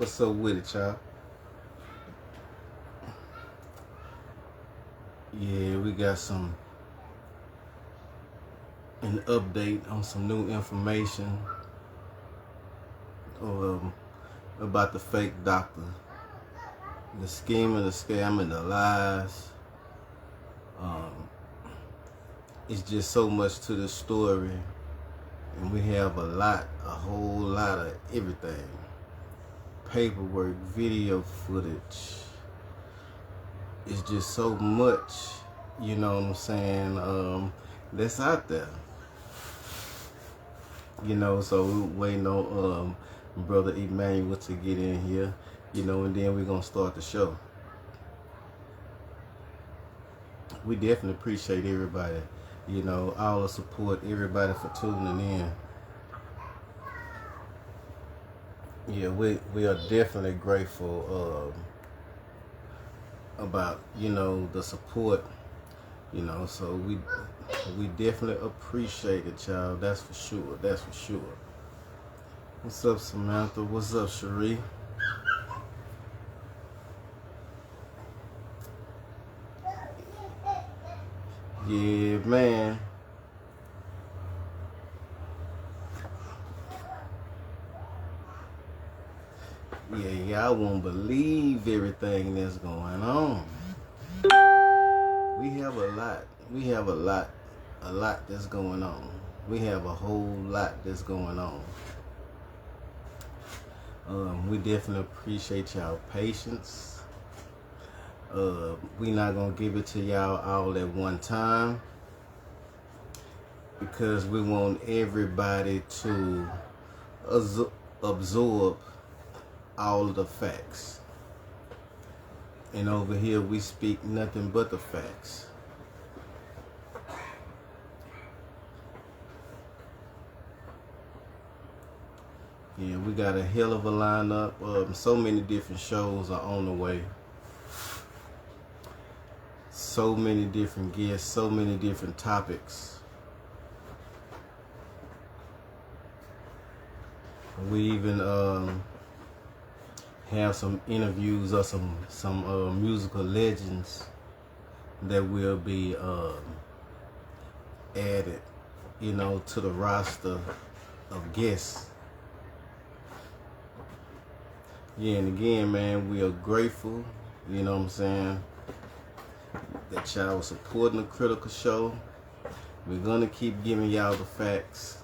What's up with it, y'all? Yeah, we got an update on some new information um, about the fake doctor, the scheme and the scam and the lies. Um, it's just so much to the story, and we have a whole lot of everything: paperwork, video footage. It's just so much, you know what I'm saying, that's out there. So we're waiting on Brother Emmanuel to get in here, and then we're going to start the show. We definitely appreciate everybody, all the support, everybody for tuning in. Yeah, we are definitely grateful about, the support, so we definitely appreciate it, y'all. That's for sure. That's for sure. What's up, Samantha? What's up, Cherie? Yeah, man. Yeah, y'all won't believe everything that's going on. We have a lot. We have a lot that's going on. We have a whole lot that's going on. We definitely appreciate y'all patience. We not gonna give it to y'all all at one time because we want everybody to absorb all of the facts. And over here we speak nothing but the facts. Yeah, we got a hell of a lineup. So many different shows are on the way. So many different guests, so many different topics. We even have some interviews of some musical legends that will be added, to the roster of guests. Yeah, and again, man, we are grateful, you know what I'm saying, that y'all are supporting the Critical Show. We're gonna keep giving y'all the facts.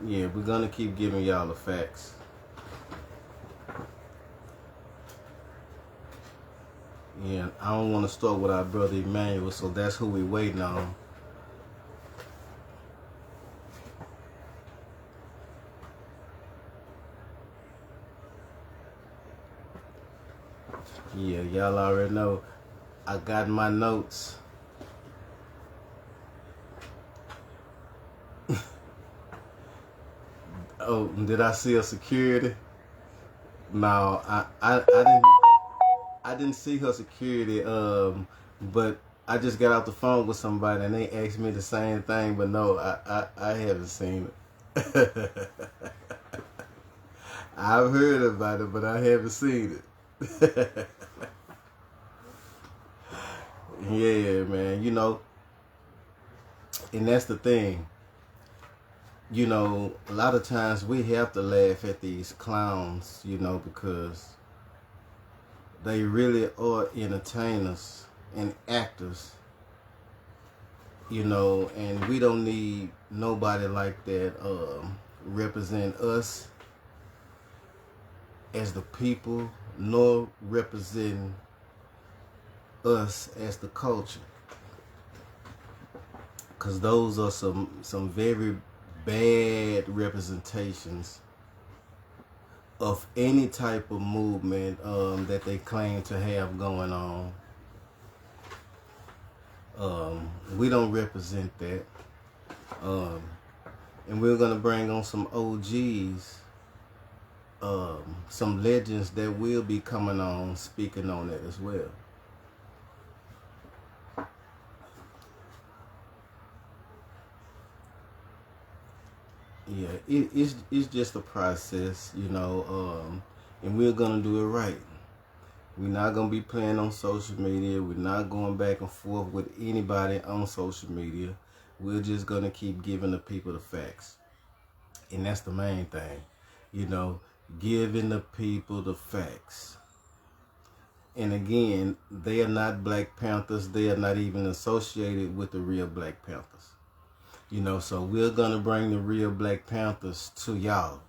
Yeah, we're gonna keep giving y'all the facts. Yeah, I don't want to start with our brother Emmanuel, so that's who we waiting on. Yeah, y'all already know. I got my notes. Oh, did I see a security? No, I didn't see her security. But I just got off the phone with somebody and they asked me the same thing. But no, I haven't seen it. I've heard about it, but I haven't seen it. Yeah, man. And that's the thing. A lot of times we have to laugh at these clowns, because they really are entertainers and actors, and we don't need nobody like that represent us as the people, nor represent us as the culture. Because those are some very bad representations of any type of movement that they claim to have going on. We don't represent that. And we're going to bring on some OGs, some legends that will be coming on, speaking on it as well. Yeah, it's just a process, you know, and we're gonna do it right. We're not gonna be playing on social media. We're not going back and forth with anybody on social media. We're just gonna keep giving the people the facts, and that's the main thing, you know, giving the people the facts. And again, they are not Black Panthers. They are not even associated with the real Black Panthers. You know, so we're going to bring the real Black Panthers to y'all.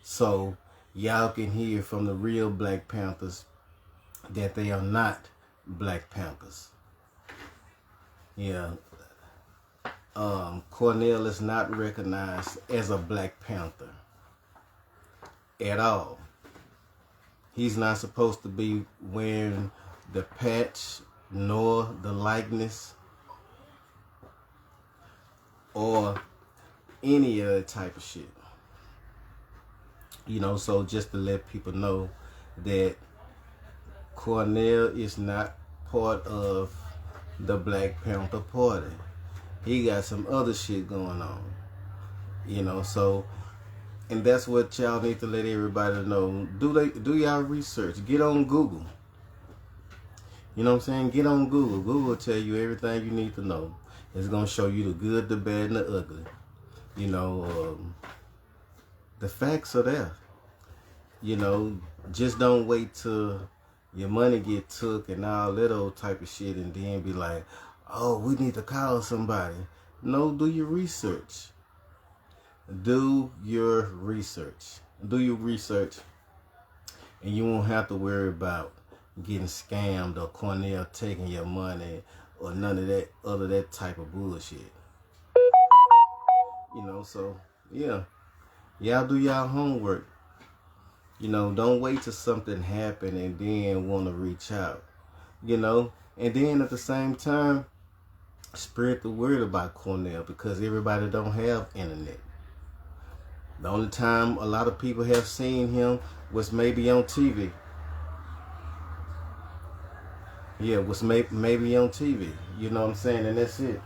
So y'all can hear from the real Black Panthers that they are not Black Panthers. Yeah. Cornell is not recognized as a Black Panther at all. He's not supposed to be wearing the patch nor the likeness or any other type of shit. You know, so just to let people know that Cornell is not part of the Black Panther Party. He got some other shit going on. You know, so, and that's what y'all need to let everybody know. Do y'all research. Get on Google. You know what I'm saying? Get on Google. Google will tell you everything you need to know. It's going to show you the good, the bad, and the ugly. You know, the facts are there. You know, just don't wait till your money get took and all that old type of shit and then be like, oh, we need to call somebody. No, do your research. Do your research. Do your research, and you won't have to worry about getting scammed or Cornell taking your money or none of that other that type of bullshit. You know, so yeah, y'all do y'all homework. You know, don't wait till something happen and then want to reach out. You know, and then at the same time, spread the word about Cornell because everybody don't have internet. The only time a lot of people have seen him was maybe on TV. Yeah, was maybe on TV. You know what I'm saying? And that's it.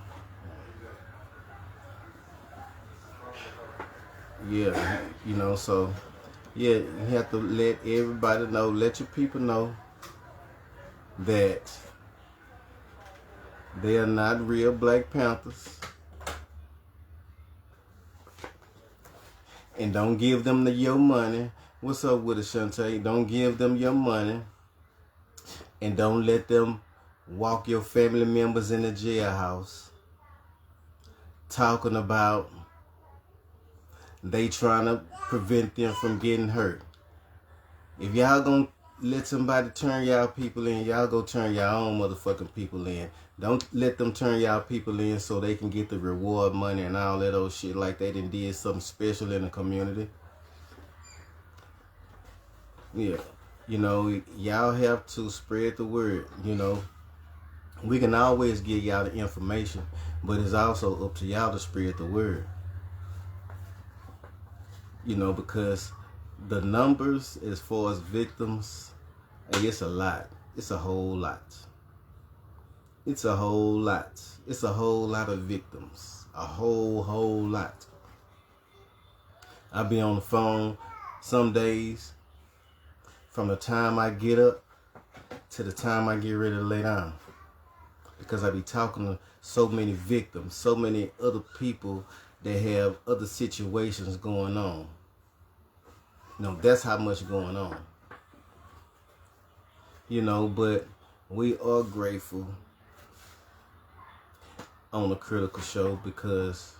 Yeah, you know, so, yeah, you have to let everybody know, let your people know that they are not real Black Panthers. And don't give them your money. What's up with it, Shantae? Don't give them your money. And don't let them walk your family members in the jailhouse talking about they trying to prevent them from getting hurt. If y'all gonna let somebody turn y'all people in, y'all go turn y'all own motherfucking people in. Don't let them turn y'all people in so they can get the reward money and all that old shit like they done did something special in the community. Yeah. You know, y'all have to spread the word. You know, we can always give y'all the information, but it's also up to y'all to spread the word. You know, because the numbers as far as victims, hey, it's a lot. It's a whole lot. It's a whole lot. It's a whole lot of victims. A whole lot. I be on the phone some days from the time I get up to the time I get ready to lay down. Because I be talking to so many victims, so many other people that have other situations going on. You know, that's how much going on. You know, but we are grateful on the Critical Show because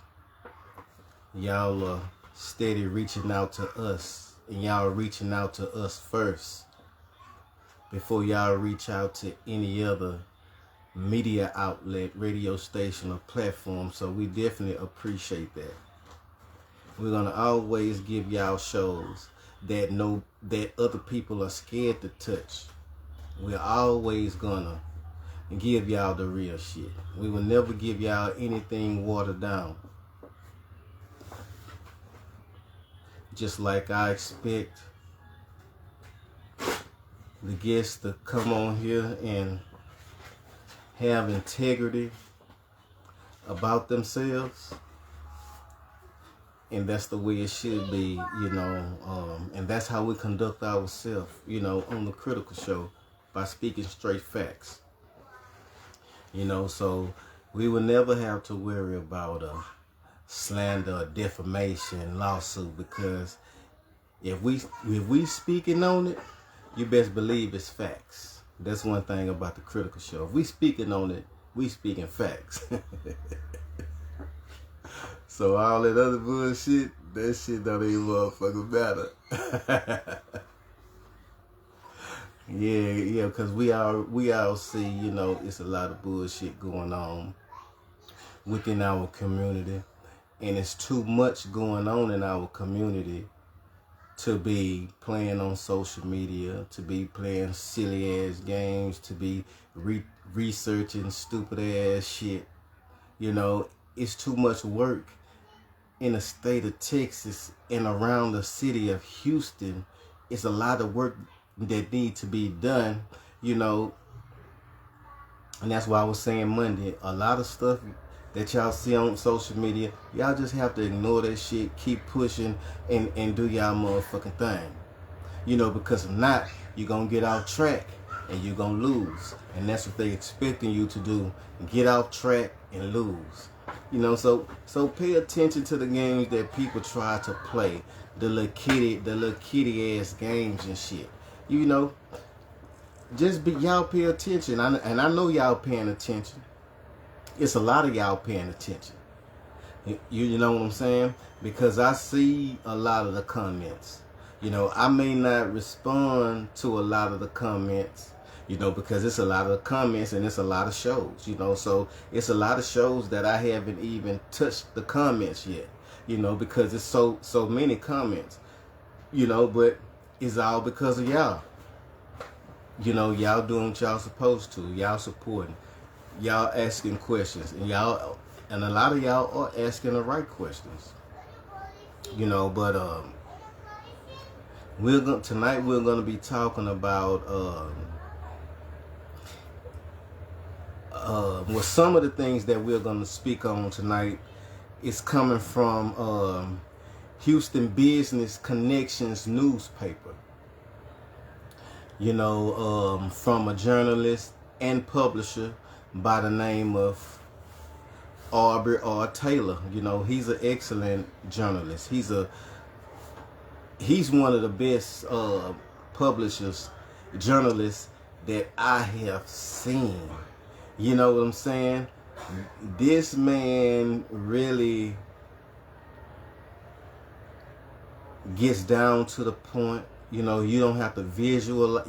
y'all are steady reaching out to us, and y'all are reaching out to us first before y'all reach out to any other media outlet, radio station, or platform. So we definitely appreciate that. We're gonna always give y'all shows that know that other people are scared to touch. We're always gonna give y'all the real shit. We will never give y'all anything watered down. Just like I expect the guests to come on here and have integrity about themselves. And that's the way it should be, you know, and that's how we conduct ourselves, you know, on the Critical Show, by speaking straight facts. You know, so we will never have to worry about a slander or defamation lawsuit, because if we speaking on it, you best believe it's facts. That's one thing about the Critical Show. If we speaking on it, we speaking facts. So all that other bullshit, that shit don't even motherfucking matter. Yeah, because we all see, you know, it's a lot of bullshit going on within our community, and it's too much going on in our community to be playing on social media, to be playing silly ass games, to be researching stupid ass shit. You know, it's too much work in the state of Texas and around the city of Houston. It's a lot of work that need to be done, you know. And that's why I was saying Monday, a lot of stuff that y'all see on social media, y'all just have to ignore that shit, keep pushing, and do y'all motherfucking thing. You know, because if not, you're going to get off track and you're going to lose. And that's what they expecting you to do, get off track and lose. You know, so pay attention to the games that people try to play, the little kitty ass games and shit. You know, just y'all pay attention, and I know y'all paying attention. It's a lot of y'all paying attention. You know what I'm saying? Because I see a lot of the comments. You know, I may not respond to a lot of the comments, you know, because it's a lot of comments and it's a lot of shows, you know. So it's a lot of shows that I haven't even touched the comments yet, you know, because it's so many comments, you know. But it's all because of y'all. You know, y'all doing what y'all supposed to. Y'all supporting. Y'all asking questions, and a lot of y'all are asking the right questions. You know, but tonight we're gonna be talking about well, some of the things that we're gonna speak on tonight is coming from Houston Business Connections newspaper. You know, from a journalist and publisher by the name of Aubrey R. Taylor. You know, he's an excellent journalist. He's one of the best journalists that I have seen. You know what I'm saying? This man really gets down to the point. You know, you don't have to visualize.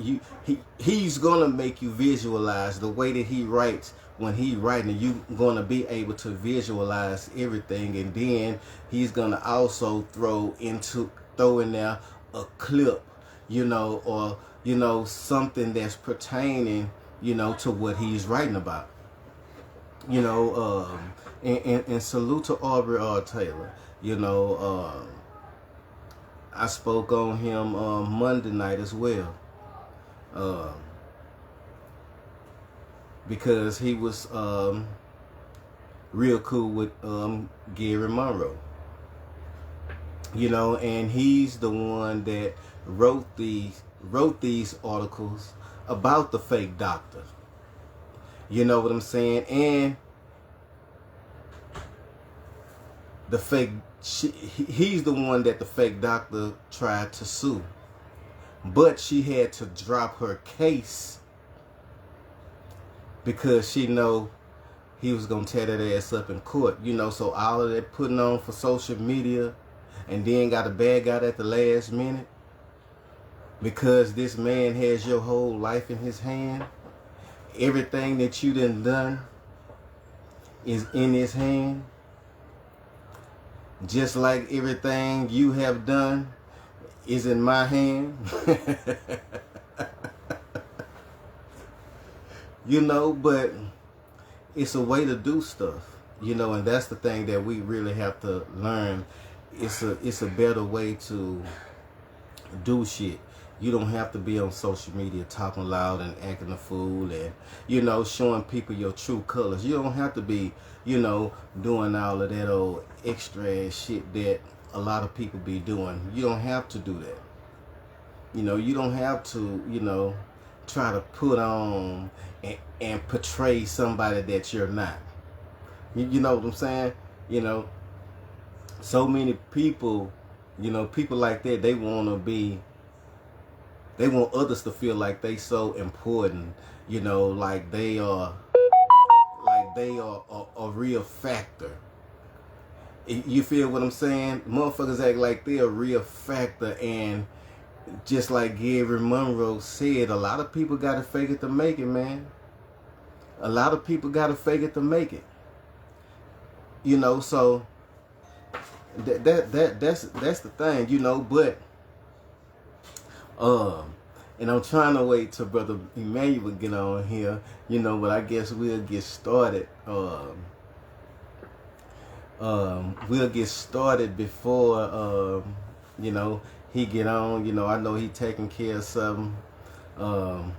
He's gonna make you visualize the way that he writes. When he writing, you're gonna be able to visualize everything, and then he's gonna also throw in there a clip, you know, or you know, something that's pertaining, you know, to what he's writing about. You know, and salute to Aubrey R. Taylor. You know, I spoke on him Monday night as well, because he was real cool with Gary Monroe. You know, and he's the one that wrote these articles about the fake doctor. You know what I'm saying? And the fake, he's the one that the fake doctor tried to sue, but she had to drop her case because she know he was gonna tear that ass up in court. You know, so all of that putting on for social media, and then got a bad guy at the last minute, because this man has your whole life in his hand. Everything that you done is in his hand. Just like everything you have done is in my hand. You know, but it's a way to do stuff, you know, and that's the thing that we really have to learn. It's a better way to do shit. You don't have to be on social media talking loud and acting a fool and, you know, showing people your true colors. You don't have to be, you know, doing all of that old extra ass shit that a lot of people be doing. You don't have to do that. You don't have to, try to put on and portray somebody that you're not. You know what I'm saying? You know, so many people, people like that, they want others to feel like they so important, like they are a real factor. You feel what I'm saying? Motherfuckers act like they're a real factor, and just like Gary Monroe said, a lot of people gotta fake it to make it, man. A lot of people gotta fake it to make it. So that's the thing, But and I'm trying to wait till Brother Emmanuel get on here, But I guess we'll get started. We'll get started before he get on. I know he taking care of something. So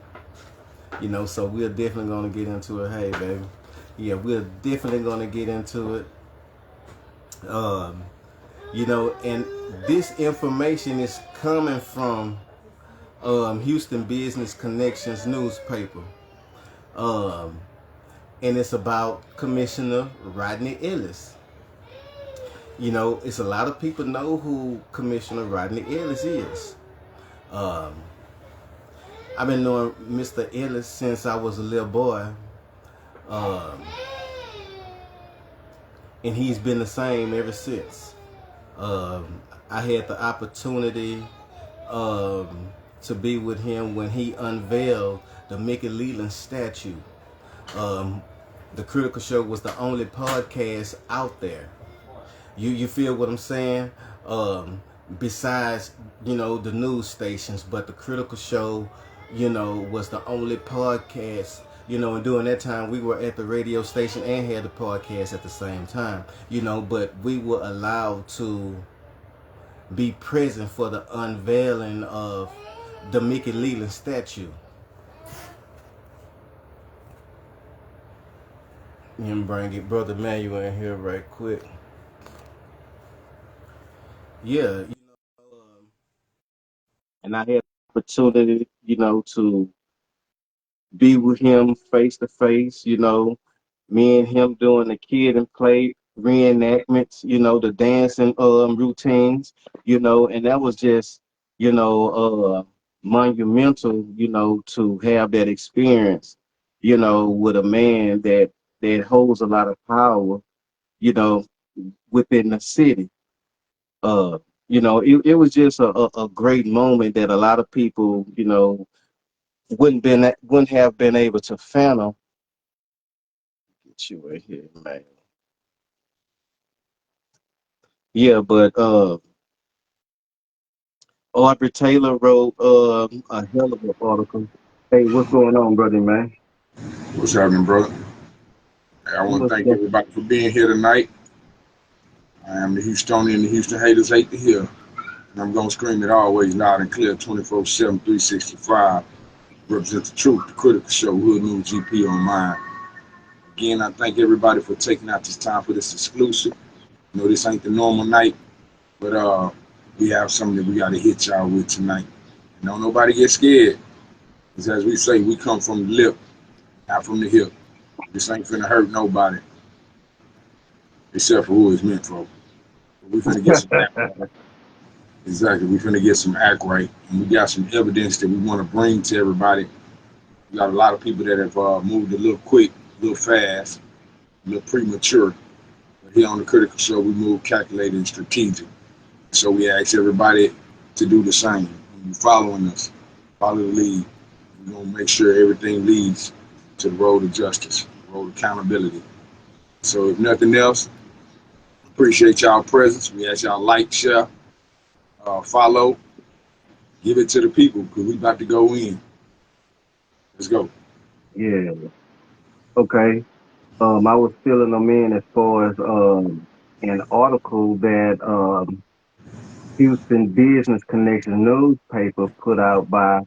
we're definitely gonna get into it. Hey, baby. Yeah, we're definitely gonna get into it. And this information is coming from Houston Business Connections newspaper. And it's about Commissioner Rodney Ellis. It's a lot of people know who Commissioner Rodney Ellis is. I've been knowing Mr. Ellis since I was a little boy. And he's been the same ever since. I had the opportunity to be with him when he unveiled the Mickey Leland statue. The Critical Show was the only podcast out there. You feel what I'm saying? Besides, the news stations, but the Critical Show, was the only podcast. And during that time, we were at the radio station and had the podcast at the same time. But we were allowed to be present for the unveiling of the Mickey Leland statue. Let me bring it, Brother Manuel, in here right quick. Yeah, and I had the opportunity, to be with him face to face, me and him doing the kid and play reenactments, the dancing routines, and that was just, monumental, to have that experience, with a man that holds a lot of power, you know, within the city. It was just a great moment that a lot of people, wouldn't have been able to fathom. Get you right here, man. Yeah, but Aubrey Taylor wrote a hell of an article. Hey, what's going on, brother, man? What's happening, brother? Hey, I want to What's thank going everybody for being here tonight. I am the Houstonian, the Houston haters hate to hear. And I'm going to scream it always loud and clear 24/7, 365. Represent the truth, the critical show, Hood News GP on mine. Again, I thank everybody for taking out this time for this exclusive. This ain't the normal night, but we have something that we got to hit y'all with tonight. And don't nobody get scared. Because as we say, we come from the lip, not from the hip. This ain't finna hurt nobody, except for who it's meant for. We finna get some act right. Exactly, we finna get some act right, and we got some evidence that we want to bring to everybody. We got a lot of people that have moved a little quick, a little fast, a little premature. But here on the Critical Show, we move calculated and strategic. So we ask everybody to do the same. When you're following us, follow the lead. We're gonna make sure everything leads to the road of justice, the road of accountability. So if nothing else, appreciate y'all presence. We ask y'all like, share, follow, give it to the people because we about to go in. Let's go. Yeah, okay. I was filling them in as far as an article that Houston Business Connection newspaper put out by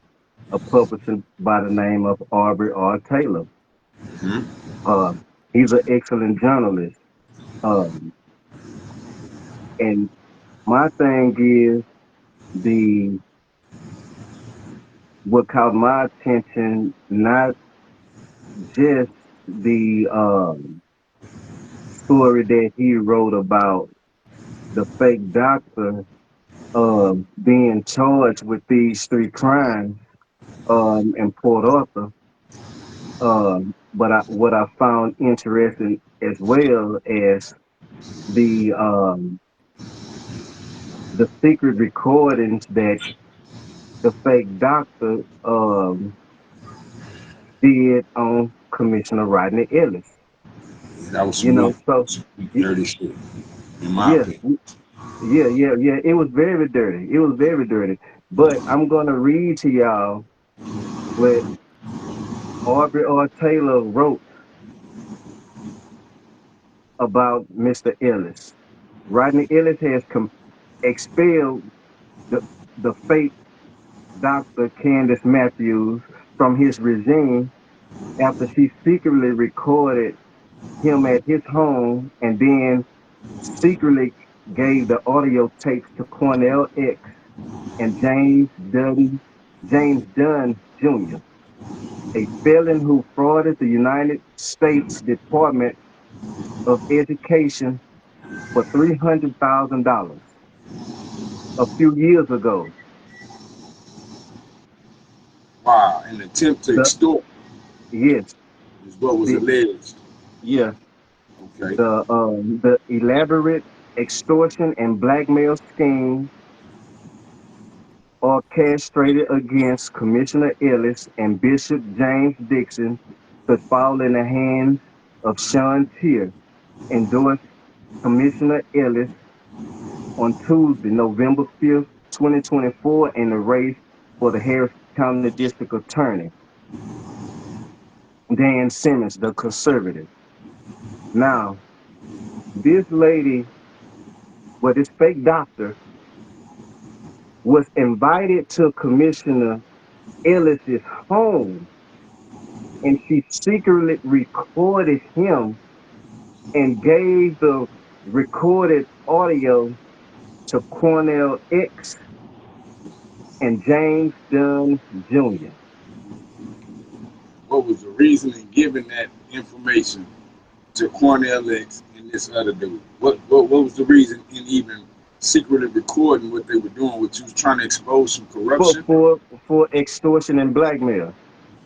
a publisher by the name of Aubrey R. Taylor. Hmm. Uh, he's an excellent journalist. Um, and My thing is the what caught my attention, not just the story that he wrote about the fake doctor being charged with these three crimes in Port Arthur. But what I found interesting as well as the um, the secret recordings that the fake doctor did on Commissioner Rodney Ellis. Yeah, that was You some know, weak, so y- dirty shit, in my yeah, opinion. yeah. It was very dirty. It was very dirty. But I'm gonna read to y'all what Aubrey R. Taylor wrote about Mr. Ellis. Rodney Ellis has expelled the the fake Dr. Candace Matthews from his regime after she secretly recorded him at his home and then secretly gave the audio tapes to Cornell X and James Dunn Jr., a felon who frauded the United States Department of Education for $300,000 a few years ago. Wow, an attempt to The extort yes, is what was the alleged. yeah, Okay. the elaborate extortion and blackmail scheme orchestrated against Commissioner Ellis and Bishop James Dixon could fall in the hands of Sean Tier, endorsed Commissioner Ellis on Tuesday, November 5th, 2024, in the race for the Harris County District Attorney, Dan Simmons, the conservative. Now, this lady, well, this fake doctor, was invited to Commissioner Ellis's home and she secretly recorded him and gave the recorded audio to Cornell X and James Dunn Jr. What was the reason in giving that information to Cornell X and this other dude? What was the reason in even secretly recording what they were doing? What you was trying to expose some for corruption? for for extortion and blackmail.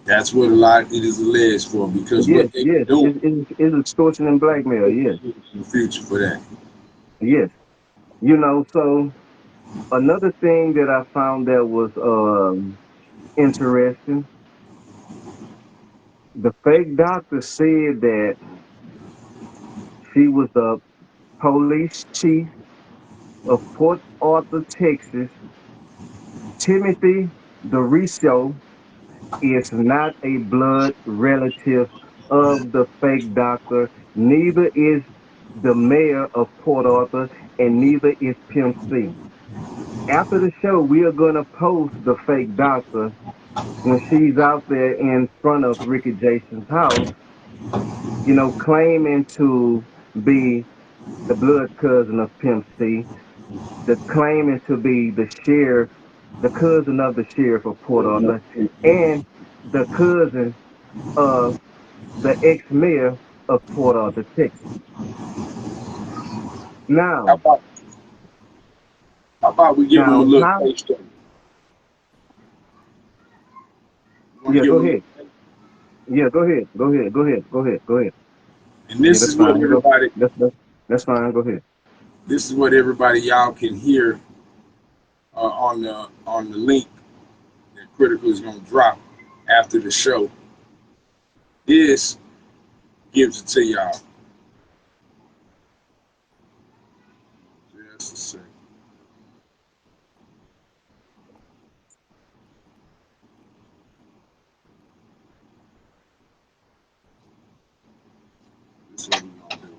That's what a lot it is alleged for because Yes, what they were yes, doing it's extortion and blackmail. Yes, in the future for that. yes. So another thing that I found that was interesting, the fake doctor said that she was the police chief of Port Arthur, Texas. Timothy DeRiso is not a blood relative of the fake doctor, neither is the mayor of Port Arthur, and neither is Pimp C. After the show, we are going to post the fake doctor when she's out there in front of Ricky Jason's house, claiming to be the blood cousin of Pimp C, the claiming to be the sheriff, the cousin of the sheriff of Port Arthur, and the cousin of the ex-mayor of Port Arthur, Texas. How Now, about how about we give them a now, little how? case study? You want to Yeah, give go them a ahead. little? Yeah, go ahead. Go ahead. Go ahead. Go ahead. Go ahead. And Yeah, this that's is what fine. Go. everybody That's fine. Go ahead. this is what everybody y'all can hear on the link that Critical is gonna drop after the show. This gives it to y'all. Just a second. This is what we're gonna do.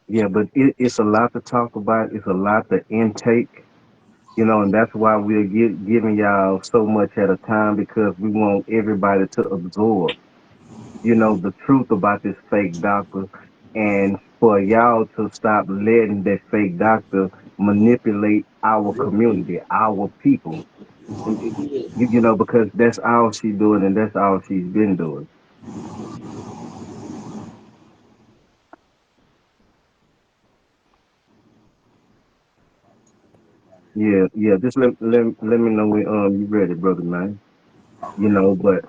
Yeah, but it's a lot to talk about. It's a lot to intake. And that's why we're giving y'all so much at a time because we want everybody to absorb, the truth about this fake doctor. and for y'all to stop letting that fake doctor manipulate our community, our people. You know, because that's all she's doing and that's all she's been doing. Yeah, yeah. Just let me know when you ready, brother man. You know, but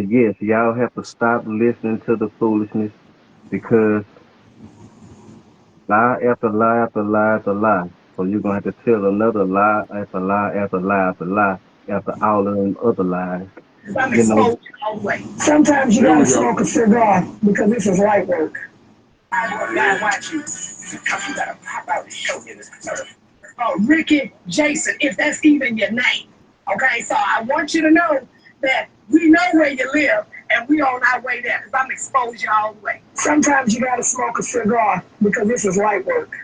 yes, y'all have to stop listening to the foolishness because lie after lie after lie after lie. So you're gonna have to tell another lie after lie after lie after lie after all of them other lies. I'm You know, exposed all the way. Sometimes you gotta smoke a cigar because this is light work. I watch you. Because you gotta pop out and show niggas. Ricky Jason, if that's even your name. Okay, so I want you to know that we know where you live and we on our way there because I'm exposed you all the way. Sometimes you gotta smoke a cigar because this is light work.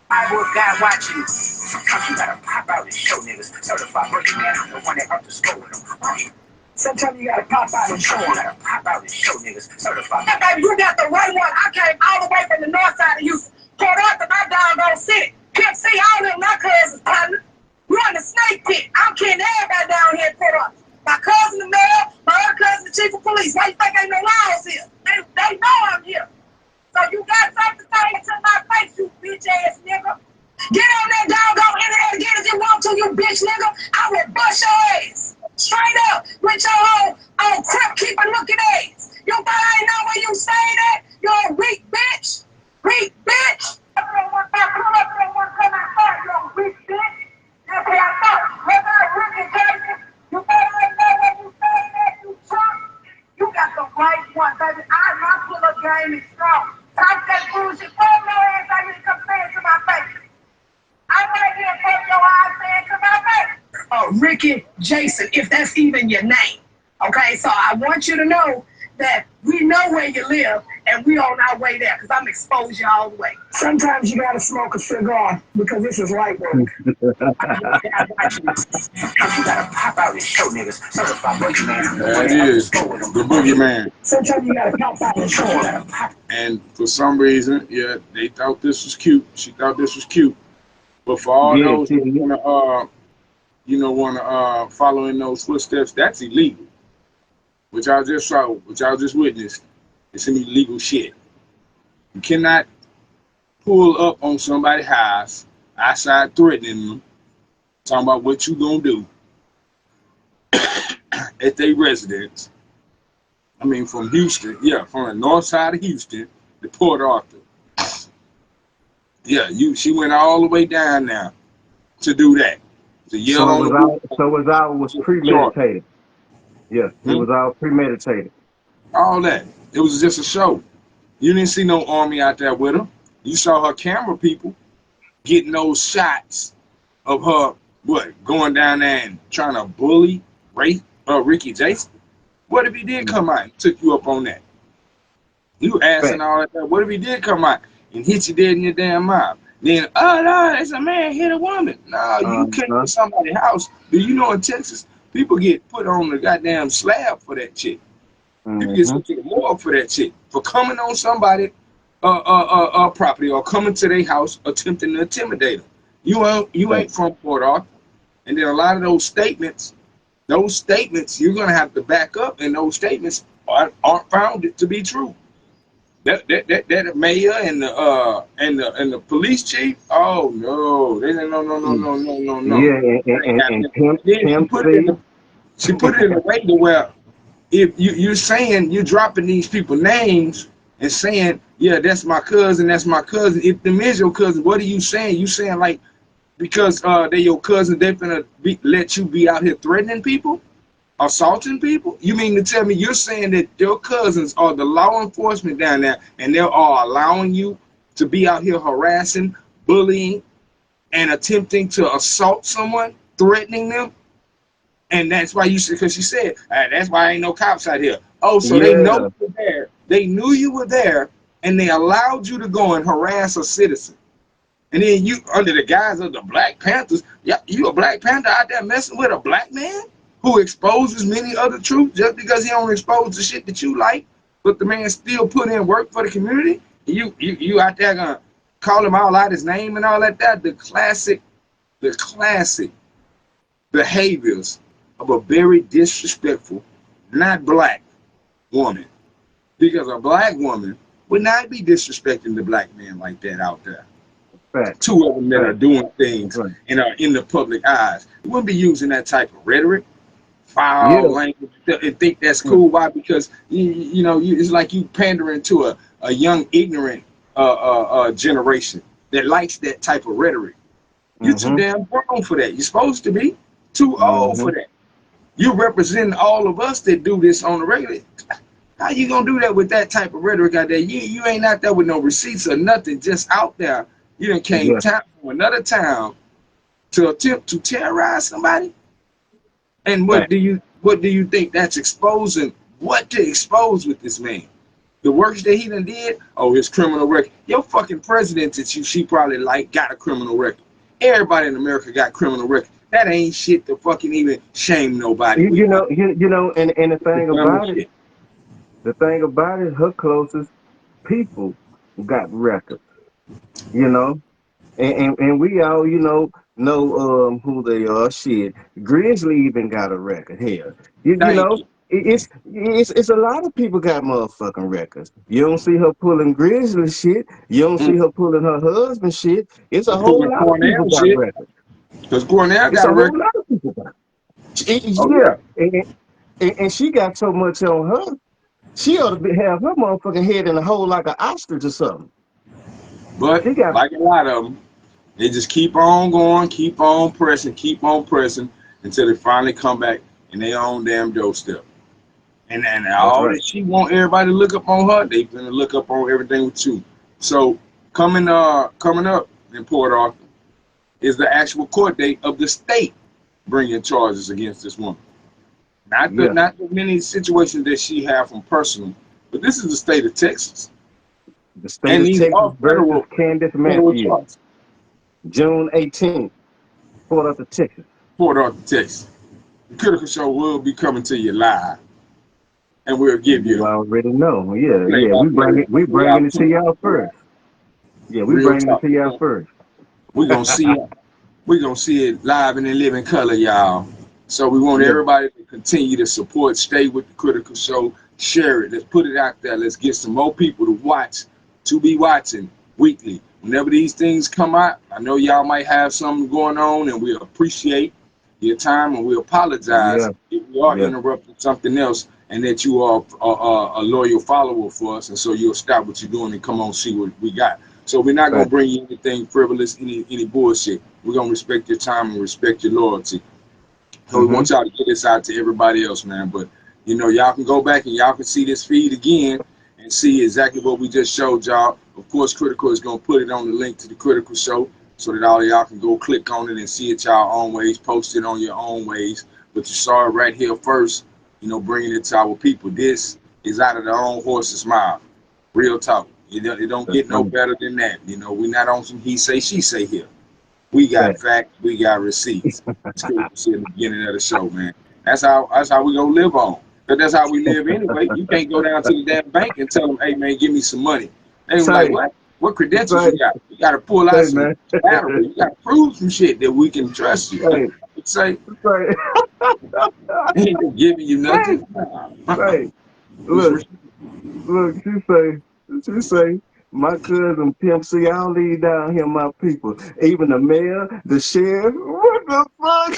I work guy watching you. Sometimes you gotta pop out and show niggas. Certified working man, I'm the one that up the score with them. Sometimes you gotta pop out and show them. You gotta pop out and show niggas. Certified. Hey, baby, you got the right one. I came all the way from the north side of Houston. Port Arthur, my doggone city. Pimp C, all them my cousins, partner. We're in the snake pit. I'm kidding everybody down here in Port Arthur. My cousin the mayor, my other cousin the chief of police. Why you think ain't no laws here? They know I'm here. So you got something to say to my face, you bitch ass nigga. Get on that doggone internet again if you want to, you bitch nigga. I will bust your ass. Straight up with your old crap keeper looking ass. You thought I ain't know where you say that? You a weak bitch. Weak bitch. Pull up there one time I thought you a weak bitch. That's what I thought. Whether I really Jason, you thought I ain't know where you say that, you chump. You got the right one, baby. My pull-up game is strong. Stop that bullshit. Pull your ass out here and come say it to my face. I'm right here and put your eyes saying to my face. Ricky Jason, if that's even your name. Okay, so I want you to know that we know where you live and we on our way there because I'm exposed you all the way. Sometimes you gotta smoke a cigar because this is light work. You gotta pop out and show niggas. Certified boogeyman. That is the boogeyman. Sometimes you gotta pop out and show them. And for some reason, yeah, they thought this was cute. She thought this was cute. But for all yeah, those who wanna follow in those footsteps, that's illegal. Which y'all just saw, which y'all just witnessed. It's some illegal shit. You cannot pull up on somebody's house outside threatening them, talking about what you gonna do at their residence. I mean, from Houston, yeah, from the north side of Houston to Port Arthur. Yeah, she went all the way down now to do that. To yell on the roof. so it was premeditated. Yeah, it was all premeditated. All that. It was just a show. You didn't see no army out there with her. You saw her camera people getting those shots of her, going down there and trying to bully Ricky Jason. What if he did come out and took you up on that? You asking all that. What if he did come out and hit you dead in your damn mouth? Then, no, it's a man hit a woman. No, you came to somebody's house. Do you know in Texas, people get put on the goddamn slab for that shit. People get sent to the morgue for that shit. For coming on somebody's property or coming to their house attempting to intimidate them. You ain't from Port Arthur. And then a lot of those statements, you're gonna have to back up, and those statements aren't found to be true. That mayor and the police chief, oh no, they said no. Yeah, and she put it in a way to where if you're saying you're dropping these people names and saying, yeah, that's my cousin. If them is your cousin, what are you saying? You saying like because they're your cousin, they're gonna let you be out here threatening people, assaulting people? You mean to tell me you're saying that your cousins are the law enforcement down there and they are allowing you to be out here harassing, bullying, and attempting to assault someone, threatening them? And that's why because she said, that's why ain't no cops out here. Oh, so they know you were there. They knew you were there, and they allowed you to go and harass a citizen. And then you, under the guise of the Black Panthers, you a Black Panther out there messing with a black man who exposes many other truths just because he don't expose the shit that you like. but the man still put in work for the community. You out there gonna call him all out his name and all that. The classic behaviors of a very disrespectful, not black woman, because a black woman would not be disrespecting the black man like that out there. Right. Two of them that are doing things Right. and are in the public eyes. We wouldn't be using that type of rhetoric, foul language, and think that's cool. Why? Because it's like you pandering to a young, ignorant generation that likes that type of rhetoric. You're too damn grown for that. You're supposed to be too old for that. You represent all of us that do this on the regular. How you gonna do that with that type of rhetoric out there? You ain't out there with no receipts or nothing, just out there. You done came from another town to attempt to terrorize somebody. And what do you think that's exposing? What to expose with this man? The works that he done did? Oh, his criminal record. Your fucking president that she probably like got a criminal record. Everybody in America got criminal record. That ain't shit to fucking even shame nobody. And the thing about it, her closest people got records. And we all, know who they are. Shit, Grizzly even got a record. Hell, it's a lot of people got motherfucking records. You don't see her pulling Grizzly shit. You don't see her pulling her husband shit. It's a whole lot of people got records. Because Cornell got a record. A lot of people got. And she got so much on her. She ought to have her motherfucking head in a hole like an ostrich or something. But like a lot of them, they just keep on going, keep on pressing until they finally come back in their own damn doorstep. And all that she want everybody to look up on her, they gonna look up on everything with you. So coming up in Port Arthur is the actual court date of the state bringing charges against this woman. Not the many situations that she had from personal, but this is the state of Texas. The state of Texas versus Candace Matthews. June 18th, Port Arthur, Texas. Port Arthur, Texas. The Critical Show will be coming to you live, and we'll give you. You already know, yeah. We bringing it to y'all first. Yeah, we bringing it to y'all first. We're gonna see it. We're gonna see it live and in living color, y'all. So we want everybody to continue to support, stay with the Critical Show, share it. Let's put it out there. Let's get some more people to watch, to be watching weekly. Whenever these things come out, I know y'all might have something going on, and we appreciate your time, and we apologize if we are interrupting something else, and that you are a loyal follower for us, and so you'll stop what you're doing and come on see what we got. So we're not gonna bring you anything frivolous, any bullshit. We're gonna respect your time and respect your loyalty. So we want y'all to get this out to everybody else, man. But y'all can go back and y'all can see this feed again and see exactly what we just showed y'all. Of course, Critical is gonna put it on the link to the Critical Show so that all of y'all can go click on it and see it y'all own ways, post it on your own ways. But you saw it right here first, bringing it to our people. This is out of their own horse's mouth. Real talk. It don't get no better than that. We're not on some he say, she say here. We got facts, we got receipts. It's cool to see at the beginning of the show, man. That's how we gonna live on. But that's how we live anyway. You can't go down to the damn bank and tell them, hey man, give me some money. They was like, what credentials you got? You gotta pull out some battery. You gotta prove some shit that we can trust you. Say, he ain't giving you nothing. Look, she say, my cousin Pimp C, all these down here, my people. Even the mayor, the sheriff. What the fuck?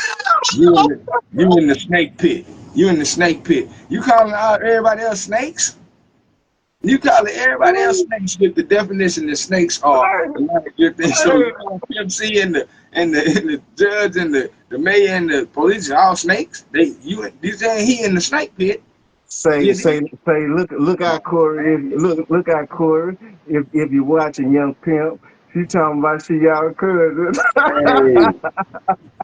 You in the snake pit. You in the snake pit. You calling out everybody else snakes? You calling everybody else snakes with the definition that snakes are a lot of good things. So Pimp C and the judge and the mayor and the police are all snakes. You saying he in the snake pit. Say, look out, Corey. Look out, Corey. If you're watching Young Pimp, she talking about she y'all cousin.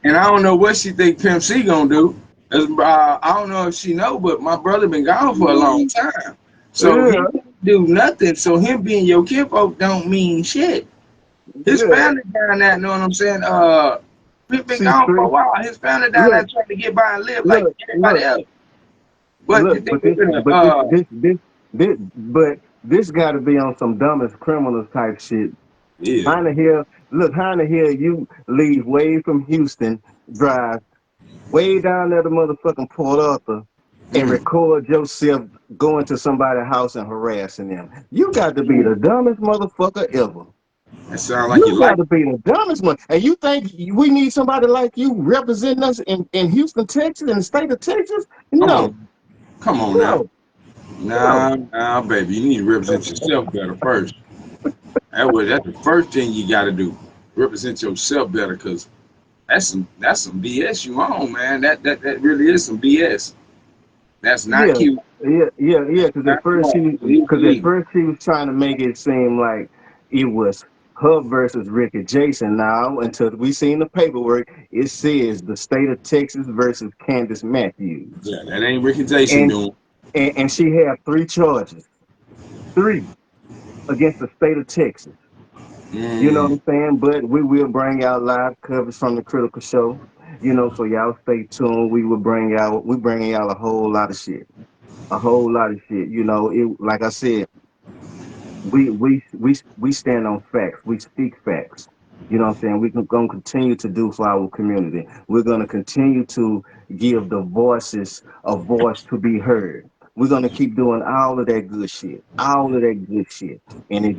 And I don't know what she think Pimp C gonna do. I don't know if she know, but my brother been gone for a long time, so he didn't do nothing. So him being your kinfolk don't mean shit. His family down there, know what I'm saying? He been gone for a while. His family down there trying to get by and live like everybody else. But But this got to be on some dumbest criminals type shit. Yeah. How in the hell, look, how in the hell you leave way from Houston, drive way down there to motherfucking Port Arthur, and Mm. record yourself going to somebody's house and harassing them? You got to be the dumbest motherfucker ever. That sounds like you You got like to be the dumbest one. And you think we need somebody like you representing us in Houston, Texas, in the state of Texas? Come No, on. Come on now. no, no. Nah, baby. You need to represent yourself better first. That's the first thing you gotta do. Represent yourself better, cause that's some BS you on, man. That really is some BS. That's not Yeah, cute. yeah. Because Not wrong. at first she was trying to make it seem like it was her versus Ricky Jason. Now, until we seen the paperwork, it says the state of Texas versus Candace Matthews, Yeah, that ain't Ricky Jason and doing. and she had three charges, three against the state of Texas. You know what Mm, I'm saying? But we will bring out live coverage from the Critical Show. So y'all stay tuned. We bringing out a whole lot of shit, a whole lot of shit. Like I said, we stand on facts. We speak facts. You know what I'm saying? We're going to continue to do for our community. We're going to continue to give the voices a voice to be heard. We're going to keep doing all of that good shit, all of that good shit. And if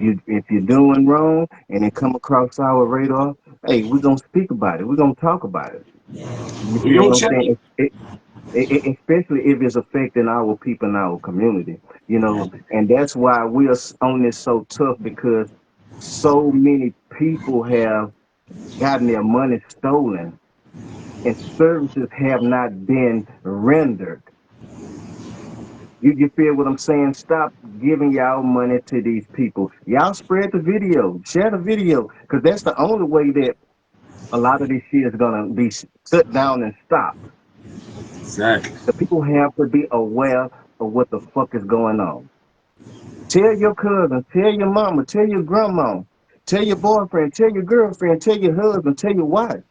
you're doing wrong and it come across our radar, hey, we're going to speak about it. We're going to talk about it. You we feel don't what I'm change. saying? Especially if it's affecting our people in our community, and that's why we are on this so tough, because so many people have gotten their money stolen and services have not been rendered. You feel what I'm saying? Stop giving y'all money to these people. Y'all spread the video, share the video, because that's the only way that a lot of this shit is gonna be shut down and stopped. Exactly. The people have to be aware of what the fuck is going on. Tell your cousin, tell your mama, tell your grandma, tell your boyfriend, tell your girlfriend, tell your husband, tell your wife.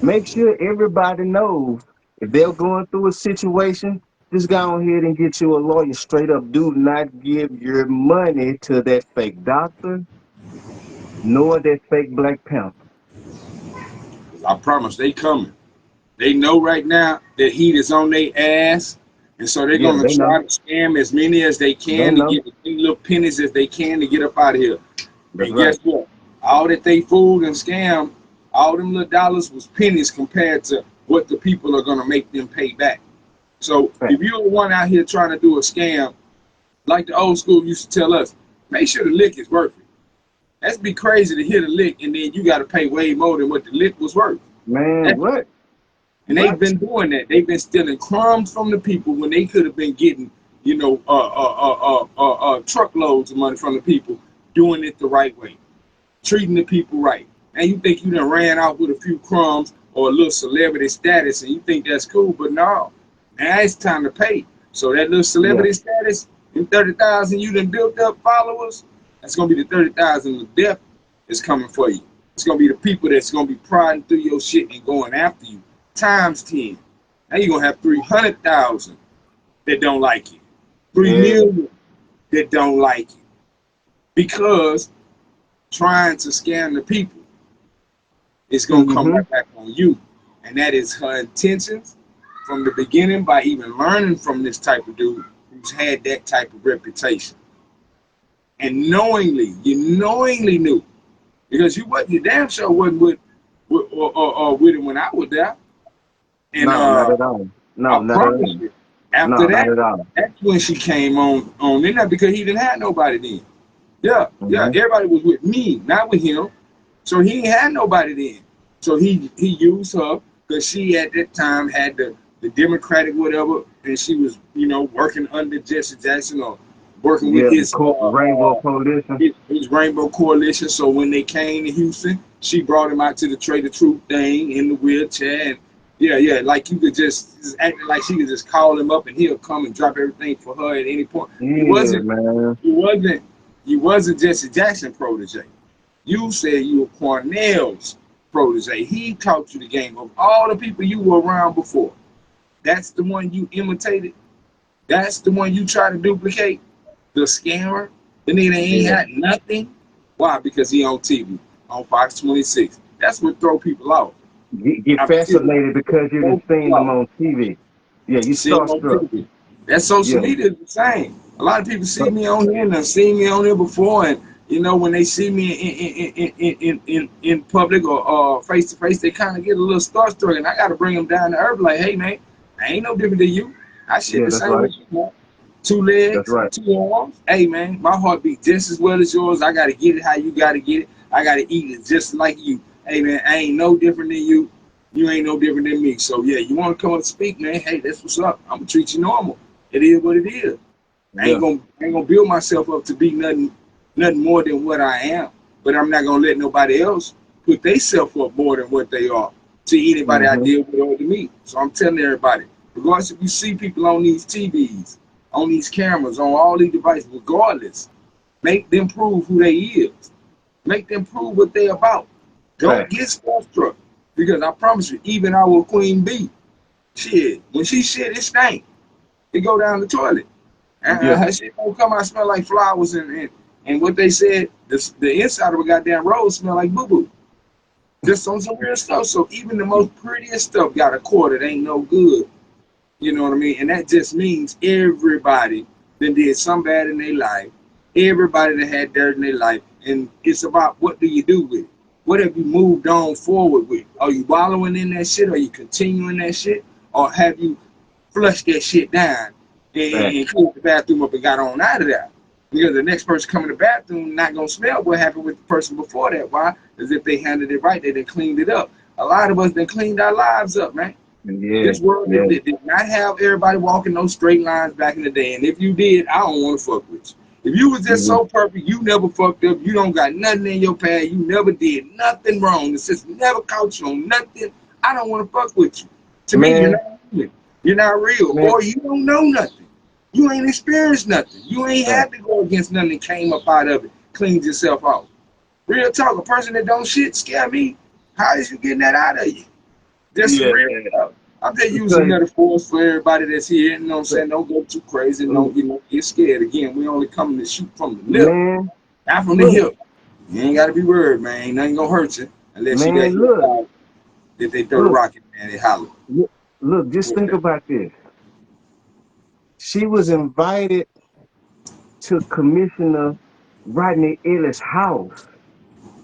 Make sure everybody knows if they're going through a situation, just go ahead and get you a lawyer. Straight up, do not give your money to that fake doctor nor that fake Black Panther. I promise they coming. They know right now that heat is on their ass, and so they're Yeah, gonna they know. try to scam as many as they They can to know. get as many little pennies as they can to get up out of here. That's And right. guess what? All that they fooled and scammed, all them little dollars was pennies compared to what the people are gonna make them pay back. So Fact. if you're the one out here trying to do a scam, like the old school used to tell us, make sure the lick is worth it. That's be crazy to hit a lick and then you got to pay way more than what the lick was worth. Man, That's, what? and they've What? been doing that. They've been stealing crumbs from the people when they could have been getting, truckloads of money from the people, doing it the right way, treating the people right. And you think you done ran out with a few crumbs or a little celebrity status, and you think that's cool, but no, now it's time to pay. So that little Yeah. celebrity status, and 30,000 you done built up followers, that's gonna be the 30,000 of death that's coming for you. It's gonna be the people that's gonna be prying through your shit and going after you times 10. Now you're gonna have 300,000 that don't like you, 3 Yeah. million that don't like you, because trying to scam the people, it's gonna come Mm-hmm. right back on you. And that is her intentions from the beginning by even learning from this type of dude who's had that type of reputation. And you knowingly knew. Because you damn sure wasn't with him when I was there. And No, not at all. No, I not at promise all. you, after No, not that, at all. that's when she came on in there, because he didn't have nobody then. Yeah, Mm-hmm. everybody was with me, not with him. So he ain't had nobody then. So he used her because she at that time had the Democratic whatever, and she was working under Jesse Jackson or working with Yeah, the his Rainbow Coalition. his Rainbow Coalition. So when they came to Houston, she brought him out to the Trade the Truth thing in the wheelchair, and yeah, like you could just acting like she could just call him up and he'll come and drop everything for her at any point. He Yeah, wasn't. man. He wasn't. He wasn't Jesse Jackson protege. You said you were Cornell's protege. He taught you the game. Of all the people you were around before, that's the one you imitated. That's the one you try to duplicate. the scammer, the nigga that ain't had nothing. Why? Because he on TV, on Fox 26. That's what throw people off. Get fascinated because you done seen them on TV. Yeah, you see them on starstruck. TV. That social media is the same. A lot of people see me on here and have seen me on here before, and you know when they see me in public or face to face, they kind of get a little starstruck, and I got to bring them down to earth. Like, hey man, I ain't no different than you. I shit the same as you want. 2 legs, 2 arms. Hey man, my heart beat just as well as yours. I gotta get it how you gotta get it. I gotta eat it just like you. Hey man, I ain't no different than you. You ain't no different than me. So yeah, you want to come up and speak, man? Hey, that's what's up. I'm gonna treat you normal. It is what it is. I ain't gonna build myself up to be nothing more than what I am. But I'm not gonna let nobody else put themselves up more than what they are to anybody I deal with or to me. So I'm telling everybody, regardless if you see people on these TVs, on these cameras, on all these devices, regardless, make them prove who they is. Make them prove what they about. Don't get starstruck. Because I promise you, even our Queen Bee, shit, when she shit, it stank. It go down the toilet. And her shit don't come out smell like flowers and what they said, the inside of a goddamn rose smell like boo-boo. Just on some real stuff. So even the most prettiest stuff got a core that ain't no good. You know what I mean? And that just means everybody that did some bad in their life, everybody that had dirt in their life, and it's about what do you do with it? What have you moved on forward with? Are you wallowing in that shit? Are you continuing that shit? Or have you flushed that shit down and cleaned the bathroom up and got on out of there? Because the next person coming to the bathroom not going to smell what happened with the person before that. Why? As if they handled it right, they done cleaned it up. A lot of us done cleaned our lives up, man. This world did not have everybody walking those straight lines back in the day. And if you did, I don't want to fuck with you. If you was just so perfect, you never fucked up, you don't got nothing in your past, you never did nothing wrong, the system never caught you on nothing, I don't want to fuck with you. To me, you're not real, or you don't know nothing. You ain't experienced nothing. You ain't had to go against nothing that came up out of it, cleaned yourself out. Real talk, a person that don't shit scare me. How is you getting that out of you? Just real talk. I'm just using metaphors for everybody that's here. You know what I'm saying? Don't go too crazy. Don't get scared. Again, we only coming to shoot from the lip, not from the hip. You ain't got to be worried, man. Ain't nothing gonna hurt you unless you get hit that they throw the rocket and they holler. Look, just think about this. She was invited to Commissioner Rodney Ellis' house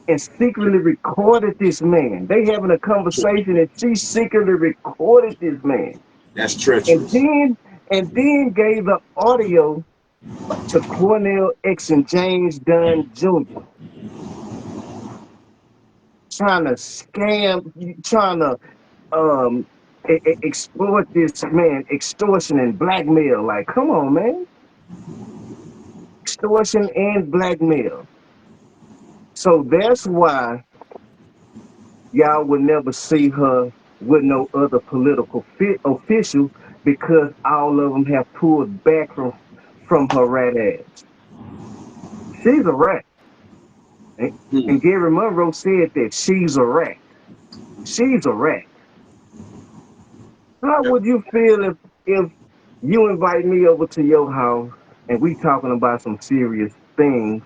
and secretly recorded this man. They having a conversation and she secretly recorded this man. That's treacherous. And then gave the audio to Cornell X and James Dunn Jr. Trying to scam, trying to exploit this man, extortion and blackmail. Like, come on, man. Extortion and blackmail. So that's why y'all would never see her with no other political official, because all of them have pulled back from her rat ass. She's a rat. And Gary Monroe said that she's a rat. She's a rat. How would you feel if you invite me over to your house and we talking about some serious things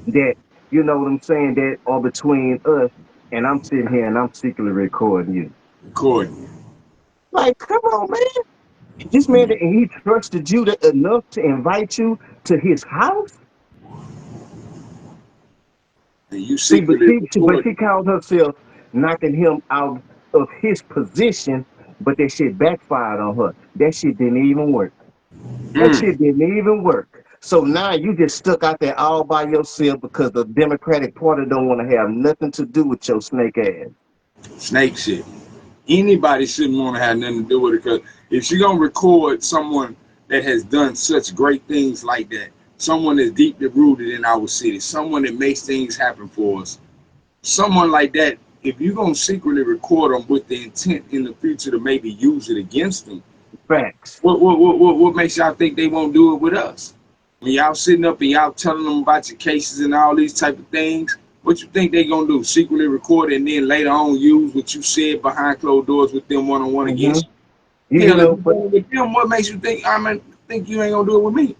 that, you know what I'm saying, that are between us, and I'm sitting here and I'm secretly recording you? Like, come on, man. This man, and he trusted you enough to invite you to his house? And you See, but she called herself knocking him out of his position, but that shit backfired on her. That shit didn't even work. That shit didn't even work. So now you just stuck out there all by yourself because the Democratic Party don't want to have nothing to do with your snake ass. Snake shit. Anybody shouldn't want to have nothing to do with it, because if she's gonna record someone that has done such great things like that, someone that's deeply rooted in our city, someone that makes things happen for us, someone like that, if you're gonna secretly record them with the intent in the future to maybe use it against them, facts. What makes y'all think they won't do it with us? When y'all sitting up and y'all telling them about your cases and all these type of things, what you think they gonna do? Secretly record it and then later on use what you said behind closed doors with them one-on-one against you? You know, but with them, what makes you think think you ain't gonna do it with me?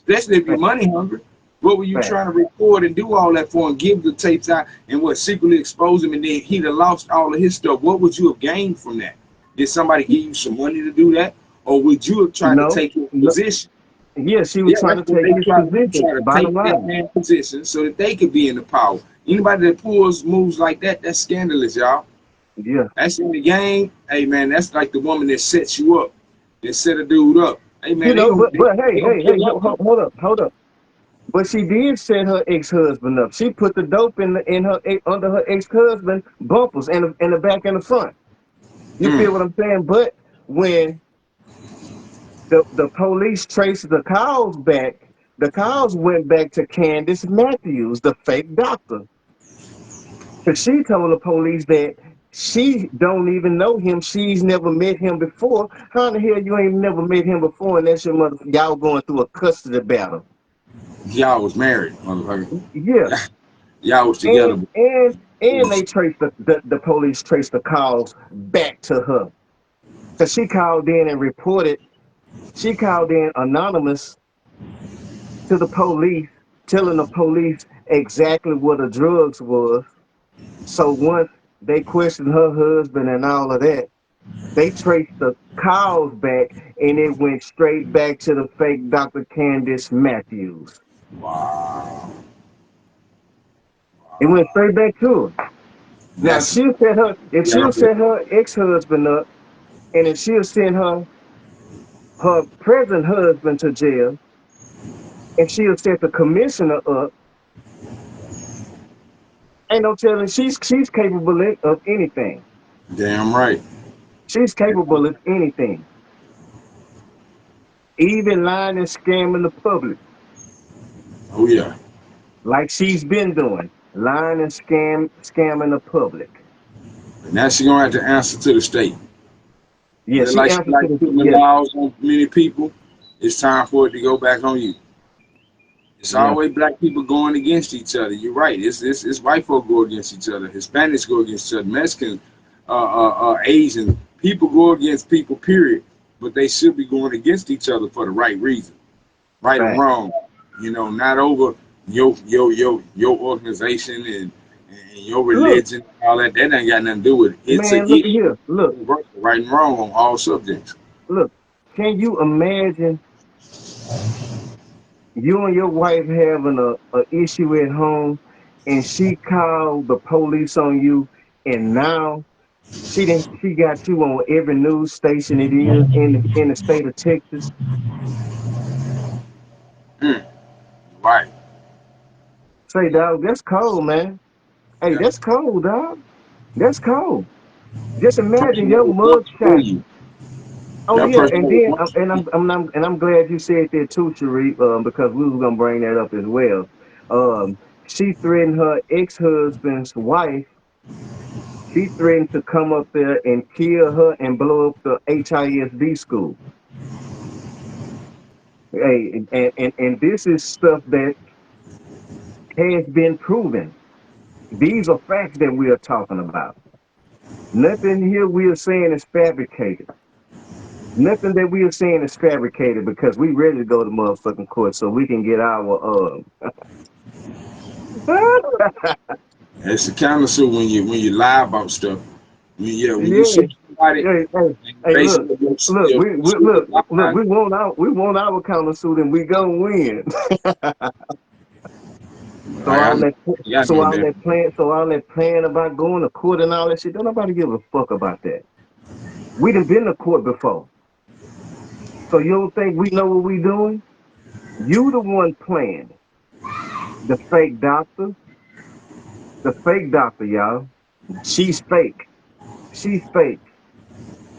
especially if you're money hungry. What were you Fact. trying to record and do all that for and give the tapes out and what secretly expose him and then he'd have lost all of his stuff? What would you have gained from that? Did somebody give you some money to do that? Or would you have tried to No, take his no. position? Yeah, she was Yeah, trying that's to what take they his try to do. position. Try to Bottom take that line. man's position so that they could be in the power. Anybody that pulls moves like that, that's scandalous, y'all. Yeah. That's in the game. Hey man, that's like the woman that sets you up, that set a dude up. Hey man, You know, but they hey, gonna hey, give hey, up. hold up. But she did set her ex-husband up. She put the dope in her under her ex-husband bumpers in the back and the front. You feel what I'm saying? But when the police traced the calls back, the calls went back to Candace Matthews, the fake doctor. Because she told the police that she don't even know him. She's never met him before. How in the hell you ain't never met him before and that's your mother, y'all going through a custody battle? Y'all was married, motherfucker. Yeah. Y'all was And together. and and they traced the police traced the calls back to her. Cause she called in and reported, she called in anonymous to the police, telling the police exactly what the drugs was. So once they questioned her husband and all of that, they traced the calls back and it went straight back to the fake Dr. Candace Matthews. Wow. It went straight back to her. Now That's if she'll set her ex-husband up, and if she'll send her present husband to jail, and she'll set the commissioner up, ain't no telling she's capable of anything. damn right. She's capable of anything, even lying and scamming the public, Oh yeah. like she's been doing, lying and scamming the public. And now she gonna have to answer to the state. Yeah, Just she like she answered to like the putting the yeah, laws on many people, it's time for it to go back on you. It's yeah. always black people going against each other. You're right. It's white folk go against each other. Hispanics go against each other. Mexicans, Asian people go against people. Period. But they should be going against each other for the right reason, right or Right. wrong. You know, not over your organization and your Look, religion, all that. That ain't got nothing to do with it. It's a man, look at issue. here. Look, Universal, right and wrong on all subjects. look. Can you imagine you and your wife having a issue at home and she called the police on you and now she got you on every news station it is in the state of Texas. Mm, right. Say, dog, that's cold, man. Hey, Yeah. that's cold, dog. That's cold. Just Person imagine that your was once mug for shot. you. Oh That yeah, person and that was then once for you. I'm glad you said that too, Sharif, because we was gonna bring that up as well. Um, she threatened her ex-husband's wife. She threatened to come up there and kill her and blow up the HISD school. Hey, and this is stuff that has been proven. These are facts that we are talking about. Nothing here we are saying is fabricated. Nothing that we are saying is fabricated because we ready to go to motherfucking court so we can get our It's a countersuit when you lie about stuff. When you yeah. sue somebody Hey, hey, and hey, look, basically look, your suit is look, lying, we want our countersuit and we gonna win. So I all know that, you got no damn. so all that plan about going to court and all that shit, don't nobody give a fuck about that. We done been to court before. So you don't think we know what we doing? You the one playing. The fake doctor, y'all. She's fake. She's fake.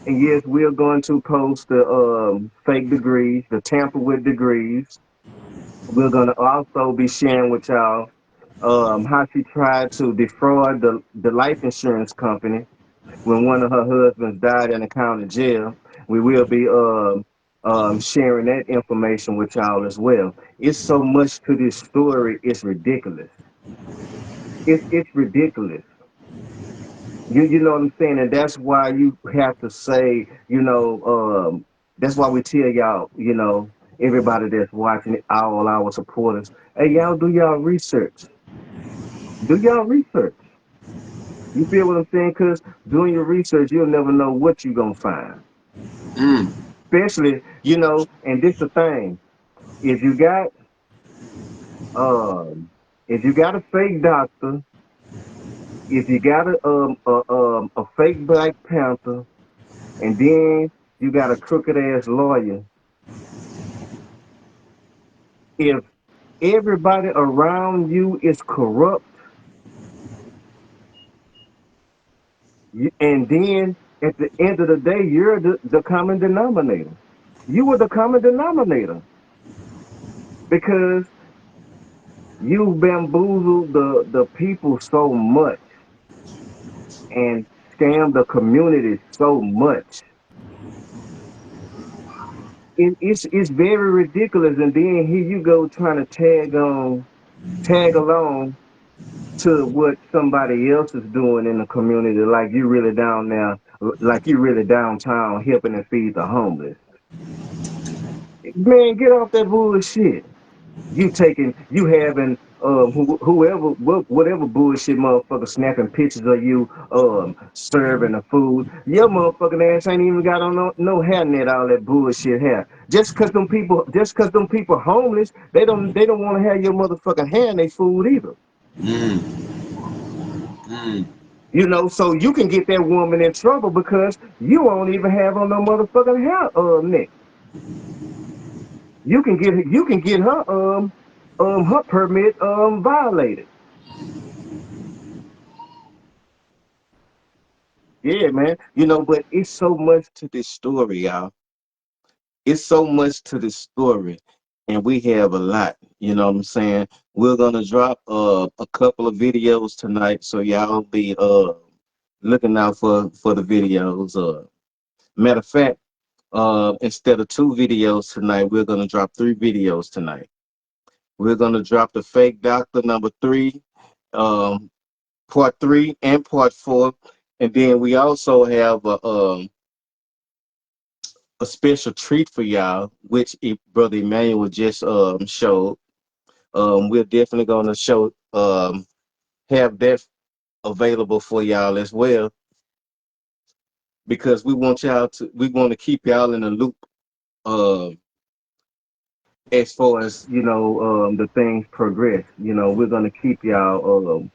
And yes, we're going to post the fake degrees, the tamper with degrees. We're gonna also be sharing with y'all how she tried to defraud the life insurance company when one of her husbands died in the county jail. We will be sharing that information with y'all as well. It's so much to this story, it's ridiculous. It's ridiculous. You know what I'm saying? And that's why you have to say, that's why we tell y'all, everybody that's watching it, all our supporters. Hey, y'all do y'all research. Do y'all research. You feel what I'm saying? Because doing your research, you'll never know what you're going to find. Mm. Especially, you know, and this the thing. If you got um if you got a fake doctor, if you got a fake Black Panther, and then you got a crooked ass lawyer, if everybody around you is corrupt, and then at the end of the day, you're the common denominator. You were the common denominator because you bamboozled the people so much and scammed the community so much. It's very ridiculous. And then here you go trying to tag along to what somebody else is doing in the community, like you really down there, like you really downtown helping and feed the homeless. Man, get off that bullshit. You having whoever whatever bullshit motherfucker snapping pictures of you serving the food. Your motherfucking ass ain't even got on no hairnet, all that bullshit hair. Just cause them people homeless, they don't want to have your motherfucking hair in their food either. Mm. Mm. You know, so you can get that woman in trouble because you won't even have on no motherfucking hair neck. You can get her permit violated. Yeah, man. You know, but it's so much to this story, y'all. It's so much to this story, and we have a lot. You know what I'm saying? We're gonna drop a couple of videos tonight, so y'all be looking out for the videos. Matter of fact, instead of 2 videos tonight, we're gonna drop 3 videos tonight. We're gonna drop the fake doctor number 3, um, part 3 and part 4, and then we also have a special treat for y'all, which Brother Emmanuel just showed. We're definitely gonna show have that available for y'all as well because we want to keep y'all in the loop uh, as far as you know the things progress. You know, we're gonna keep y'all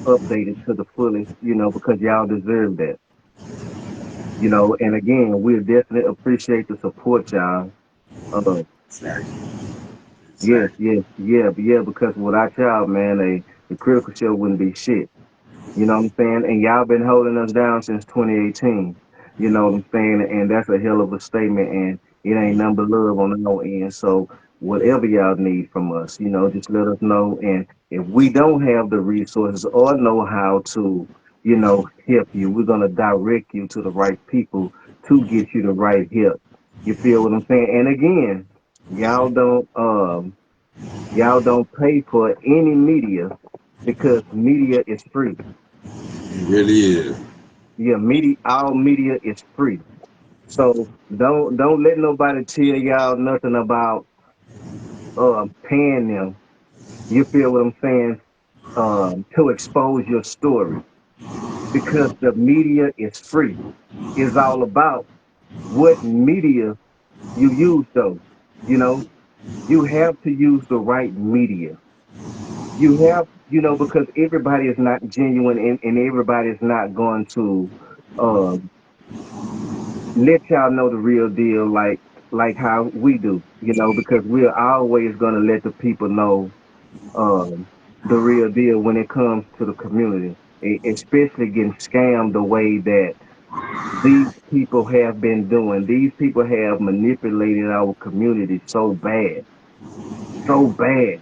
updated to the fullest. You know, because y'all deserve that. You know, and again, we definitely appreciate the support, y'all. Uh, Exactly. yes, Exactly. yes, yeah, because without y'all, man, the critical show wouldn't be shit. You know what I'm saying? And y'all been holding us down since 2018. You know what I'm saying? And that's a hell of a statement. And it ain't nothing but love on our end. So whatever y'all need from us, you know, just let us know. And if we don't have the resources or know how to, you know, help you, we're gonna direct you to the right people to get you the right help. You feel what I'm saying? And again, y'all don't um y'all don't pay for any media because media is free. It really is. Yeah, all media is free. So don't let nobody tell y'all nothing about paying them. You feel what I'm saying? To expose your story because the media is free. It's all about what media you use though. You know, you have to use the right media. You have, you know, because everybody is not genuine and everybody is not going to uh, let y'all know the real deal like how we do, you know, because we're always gonna let the people know um the real deal when it comes to the community, especially getting scammed the way that these people have been doing. These people have manipulated our community so bad, so bad.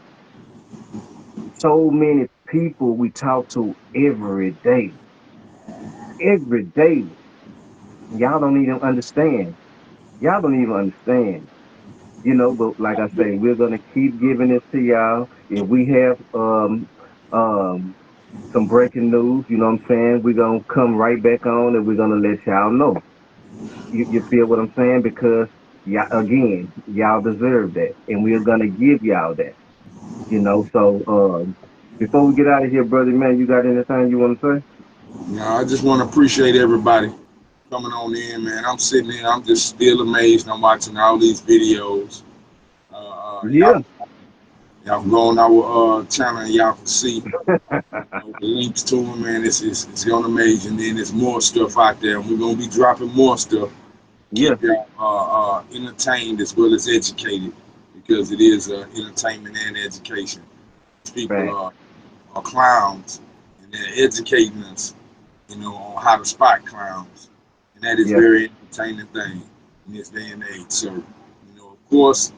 So many people we talk to every day. Y'all don't even understand. Y'all don't even understand. You know, but like I say, we're gonna keep giving it to y'all. If we have um some breaking news, you know what I'm saying, we're gonna come right back on and we're gonna let y'all know. You feel what I'm saying? Because Yeah, again, y'all deserve that, and we're gonna give y'all that. So before we get out of here, brother man, you got anything you want to say? I just want to appreciate everybody coming on in, man. I'm sitting here, I'm just still amazed. I'm watching all these videos. Yeah, Y'all can go on our channel and y'all can see the links to them, man. It's gonna amaze, and then there's more stuff out there, and we're gonna be dropping more stuff. yeah, Keep y'all entertained as well as educated, because it is entertainment and education. People right. are clowns, and they're educating us, on how to spot clowns, and that is Yeah, very entertaining thing in this day and age. So, of course,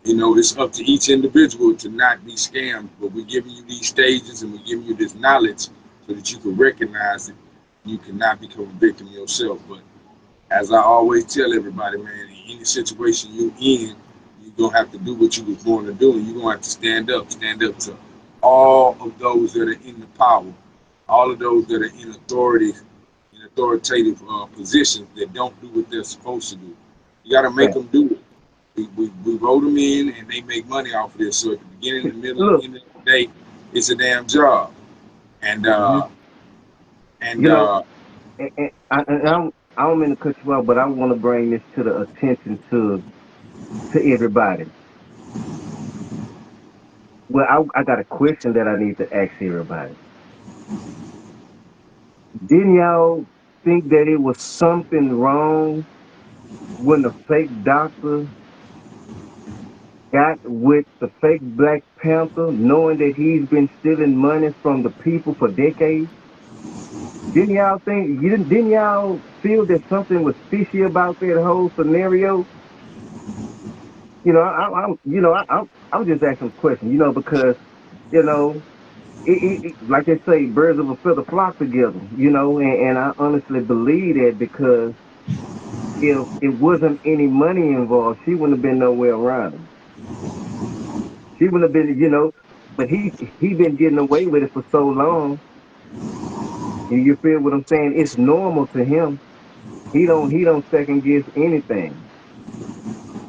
it's up to each individual to not be scammed, but we're giving you these stages and we're giving you this knowledge so that you can recognize it. You cannot become a victim yourself. But as I always tell everybody, man, in any situation you in, you're gonna have to do what you was born to do, and you're gonna have to stand up to all of those that are in the power, all of those that are in authoritative positions that don't do what they're supposed to do. You got to make right. them do it. We vote them in, and they make money off of this. So at the beginning, the middle, and Look, end of the day, it's a damn job. And mhm, and you know, I don't mean to cut you off, but I want to bring this to the attention to everybody. Well, I got a question that I need to ask everybody. Didn't y'all think that it was something wrong when the fake doctor got with the fake Black Panther, knowing that he's been stealing money from the people for decades? Didn't y'all feel that something was fishy about that whole scenario? I'm just asking a question, because you know, like they say, birds of a feather flock together, and I honestly believe that because if it wasn't any money involved, she wouldn't have been nowhere around him. She wouldn't have been, but he been getting away with it for so long. You feel what I'm saying? It's normal to him. He don't second guess anything.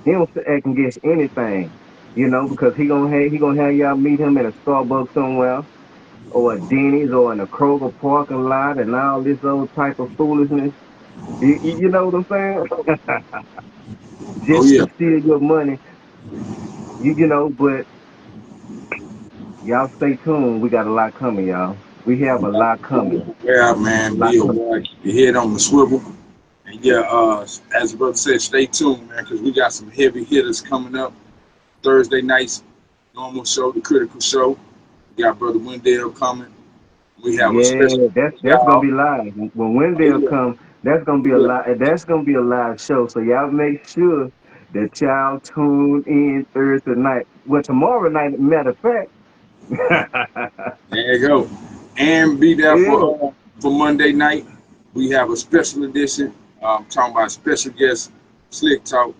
He don't second guess anything. Because he gonna have y'all meet him at a Starbucks somewhere, or a Denny's, or in a Kroger parking lot, and all this other type of foolishness. You know what I'm saying? oh Just yeah, to steal your money. But y'all stay tuned. We got a lot coming, y'all. We have a lot coming. yeah, man, A lot be coming. aware, keep your head on the swivel. And yeah, as the brother said, stay tuned, man, because we got some heavy hitters coming up Thursday nights. Normal show, the critical show. We got brother Wendell coming. We have a Yeah, special that's gonna y'all. be live. When Oh Wendell yeah, come, that's gonna be a yeah. live. That's gonna be a live show. So y'all make sure that y'all tune in Thursday night. Well, tomorrow night, matter of fact. There you go. And be there Yeah, for Monday night. We have a special edition. Talking about special guest Slick Talk,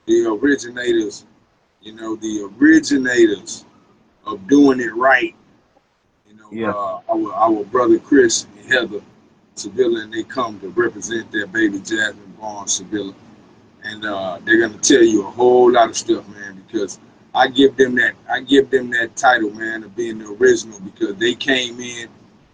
the originators. The originators of doing it right. yeah, Our brother Chris and Heather Sevilla, and they come to represent their baby Jasmine Barnes Sevilla, and they're gonna tell you a whole lot of stuff, man. Because I give them that title, man, of being the original, because they came in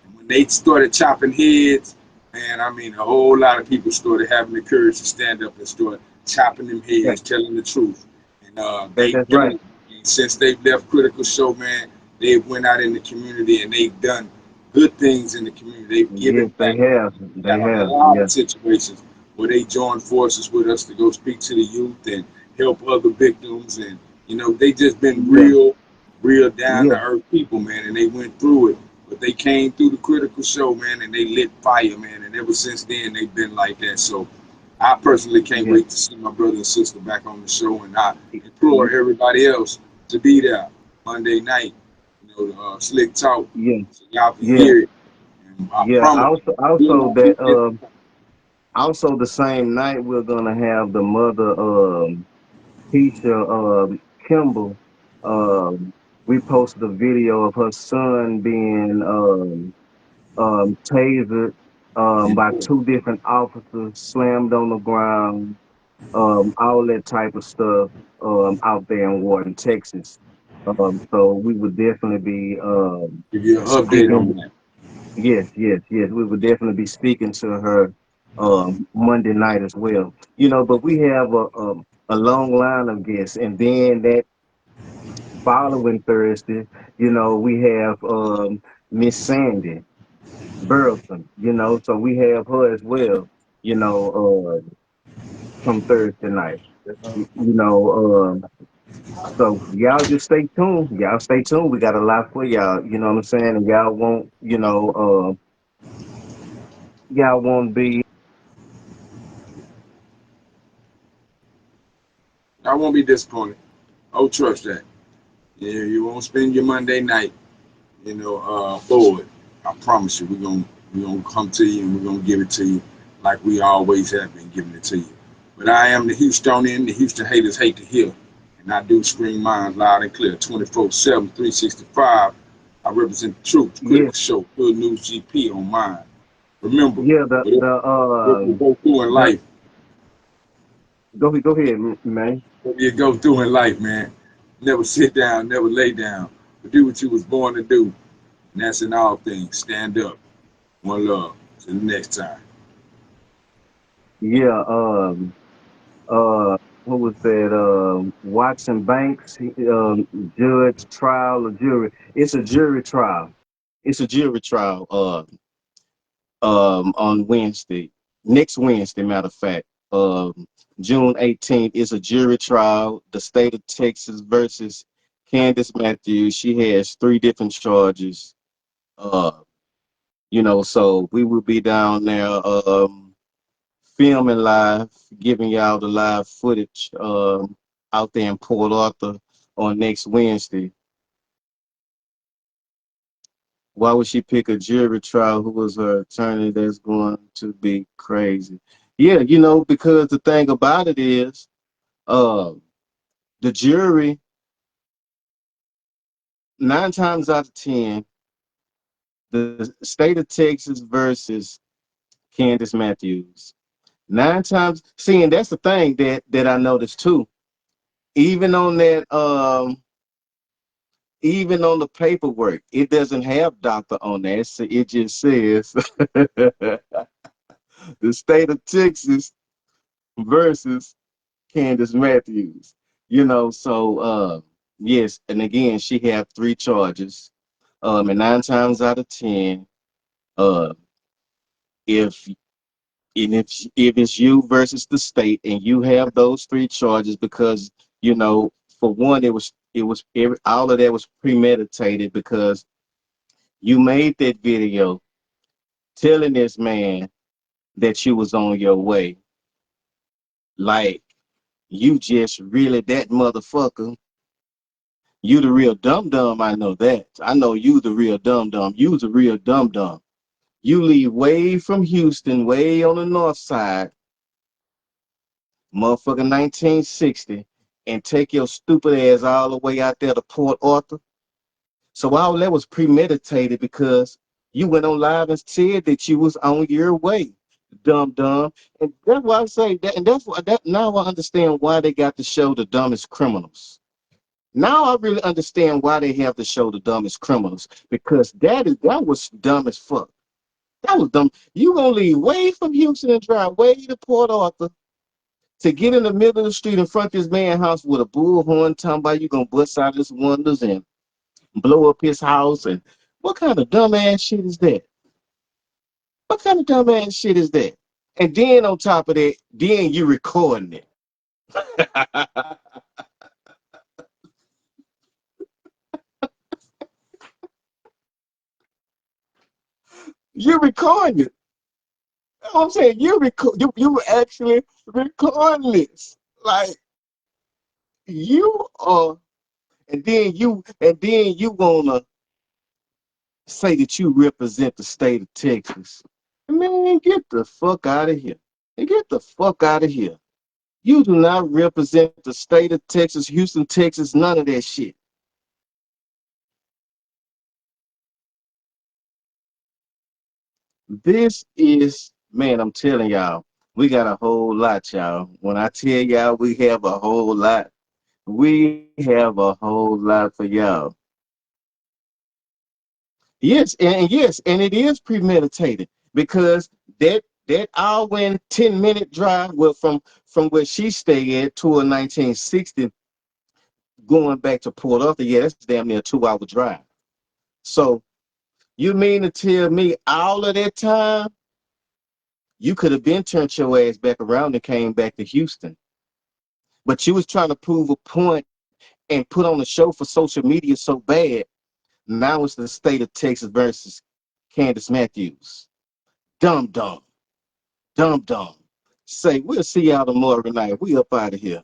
and when they started chopping heads, man. I mean, a whole lot of people started having the courage to stand up and start chopping them yeah. heads, telling the truth, and they've That's done right. it. And since they've left Critical Show, man. They've went out in the community and they've done good things in the community. They've given Yes, they back. have. They Got a have. lot Yeah, of situations where they join forces with us to go speak to the youth and help other victims, and they just been yeah, real down yeah, to earth people, man, and they went through it. But they came through the critical show, man, and they lit fire, man, and ever since then they've been like that. So I personally can't yeah, wait to see my brother and sister back on the show, and I yeah, implore everybody else to be there Monday night, Slick Talk, yeah, so y'all can yeah. hear it. And I Yeah. promise Also, you, will also not be that disappointed. also the same night we're gonna have the mother Keisha Kimball. Um, we posted a video of her son being tasered by Yeah. two different officers, slammed on the ground. all that type of stuff out there in Wharton, Texas. So we would definitely be Give you an update on speaking. that. Yes, yes, yes. We would definitely be speaking to her Monday night as well. But we have a long line of guests, and then that following Thursday, we have Miss Sandy Burleson. So we have her as well. From Thursday night. You know, so y'all just stay tuned. Y'all stay tuned. We got a lot for y'all. You know what I'm saying? And y'all won't be. I won't be disappointed. Oh, trust that. Yeah, you won't spend your Monday night, bored. I promise you, we're gonna come to you and we're gonna give it to you like we always have been giving it to you. But I am the Houstonian. The Houston haters hate to hear, and I do scream mine loud and clear, 24/7, 365. I represent the truth, the Yeah, critical show, Good News GP on mine. Remember, yeah. whatever you go through in The life, go ahead, man. what you go through in life, man, never sit down, never lay down, but do what you was born to do. And that's in all things. Stand up. One love. Till the next time. Yeah. What was that? Watson Banks, judge, trial, or jury. It's a jury trial. It's a jury trial. On Wednesday, next Wednesday, matter of fact, June 18th is a jury trial. The state of Texas versus Candace Matthews. She has three different charges. Uh, so we will be down there filming live, giving y'all the live footage out there in Port Arthur on next Wednesday. Why would she pick a jury trial? Who was her attorney? That's going to be crazy. Yeah, because the thing about it is, uh, the jury, 9 times out of 10, the state of Texas versus Candace Matthews. 9 times, see, and that's the thing that I noticed too. Even on that, even on the paperwork, it doesn't have doctor on there. It just says the state of Texas versus Candace Matthews. So yes, and again, she had three charges. And 9 times out of 10, uh, if if it's you versus the state, and you have those three charges, because for one, all of that was premeditated, because you made that video telling this man that you was on your way, like you just really that motherfucker. You the real dum dum. I know that. I know you the real dum dum. You the real dum dum. You leave way from Houston, way on the north side, motherfucking 1960, and take your stupid ass all the way out there to Port Arthur. So all that was premeditated, because you went on live and said that you was on your way, dum dum. And that's why I say that, and that's why that now I understand why they got to show the dumbest criminals. Now I really understand why they have to show the dumbest criminals, because that was dumb as fuck. That was dumb. You gonna leave way from Houston and drive way to Port Arthur to get in the middle of the street in front of this man's house with a bullhorn talking about you gonna bust out his windows and blow up his house. And what kind of dumbass shit is that? What kind of dumbass shit is that? And then on top of that, then you recording it. You're recording it. You know what I'm saying? You were actually recording this. Like you are, and then you wanna say that you represent the state of Texas. Man, get the fuck out of here. Get the fuck out of here. You do not represent the state of Texas, Houston, Texas, none of that shit. This is, man, I'm telling y'all, We got a whole lot, y'all. When I tell y'all we have a whole lot, we have a whole lot for y'all. Yes, and yes, and it is premeditated because that hour and 10-minute drive, well, from where she stayed at to a 1960 going back to Port Arthur, yeah, that's damn near a 2-hour drive. So you mean to tell me all of that time you could have been turned your ass back around and came back to Houston, but you was trying to prove a point and put on a show for social media so bad. Now it's the state of Texas versus Candace Matthews. Dumb dumb. Dumb dumb. Say, we'll see y'all tomorrow night. We up out of here.